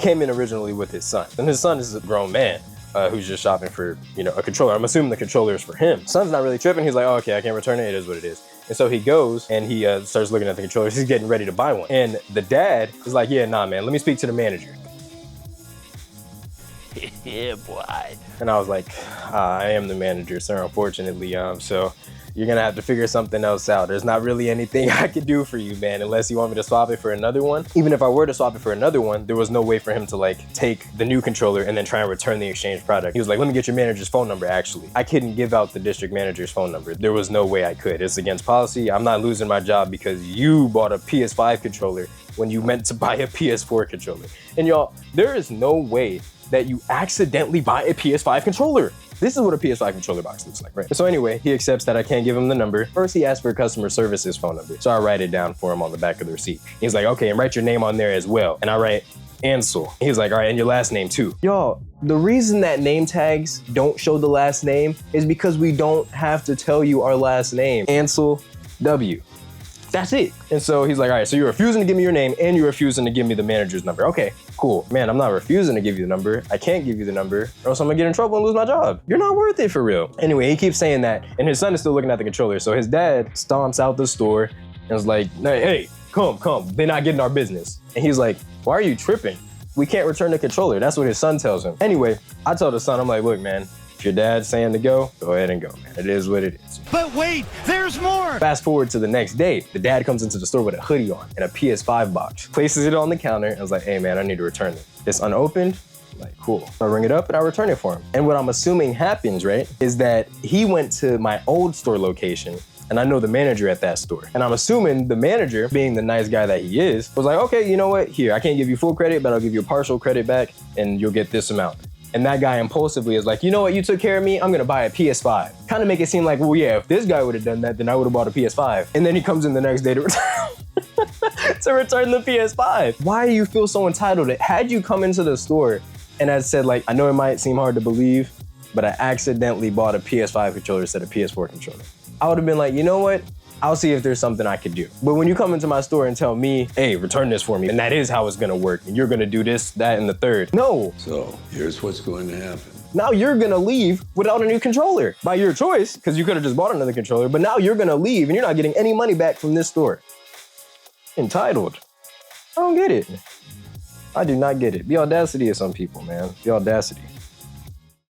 came in originally with his son, and his son is a grown man. Who's just shopping for, a controller. I'm assuming the controller is for him. Son's not really tripping. He's like, oh, okay, I can't return it. It is what it is. And so he goes and he starts looking at the controllers. He's getting ready to buy one. And the dad is like, yeah, nah, man, let me speak to the manager. Yeah, boy. And I was like, I am the manager, sir, unfortunately. So you're gonna have to figure something else out. There's not really anything I could do for you, man, unless you want me to swap it for another one. Even if I were to swap it for another one, there was no way for him to like take the new controller and then try and return the exchange product. He was like, let me get your manager's phone number, actually. I couldn't give out the district manager's phone number. There was no way I could. It's against policy. I'm not losing my job because you bought a PS5 controller when you meant to buy a PS4 controller. And y'all, there is no way that you accidentally buy a PS5 controller. This is what a PS5 controller box looks like, right? So anyway, he accepts that I can't give him the number. First, he asked for customer services phone number. So I write it down for him on the back of the receipt. He's like, okay, and write your name on there as well. And I write Ansel. He's like, all right, and your last name too. Y'all, the reason that name tags don't show the last name is because we don't have to tell you our last name. Ansel W. That's it. And so he's like, all right, so you're refusing to give me your name and you're refusing to give me the manager's number. Okay, cool. Man, I'm not refusing to give you the number. I can't give you the number or else I'm gonna get in trouble and lose my job. You're not worth it for real. Anyway, he keeps saying that and his son is still looking at the controller. So his dad stomps out the store and is like, hey, come. They're not getting our business. And he's like, why are you tripping? We can't return the controller. That's what his son tells him. Anyway, I told his son, I'm like, look, man, if your dad's saying to go ahead and go, man. It is what it is. But wait, there's more! Fast forward to the next day, the dad comes into the store with a hoodie on and a PS5 box, places it on the counter, and was like, hey man, I need to return it. It's unopened. I'm like, cool. I ring it up and I return it for him. And what I'm assuming happens, right, is that he went to my old store location and I know the manager at that store. And I'm assuming the manager, being the nice guy that he is, was like, okay, you know what? Here, I can't give you full credit, but I'll give you a partial credit back and you'll get this amount. And that guy impulsively is like, you know what, you took care of me, I'm gonna buy a PS5. Kind of make it seem like, well, yeah, if this guy would have done that, then I would have bought a PS5. And then he comes in the next day to return the PS5. Why do you feel so entitled? Had you come into the store and had said like, I know it might seem hard to believe, but I accidentally bought a PS5 controller instead of PS4 controller, I would have been like, you know what? I'll see if there's something I could do. But when you come into my store and tell me, hey, return this for me, and that is how it's gonna work, and you're gonna do this, that, and the third. No. So here's what's going to happen. Now you're gonna leave without a new controller. By your choice, because you could have just bought another controller, but now you're gonna leave and you're not getting any money back from this store. Entitled. I don't get it. I do not get it. The audacity of some people, man. The audacity.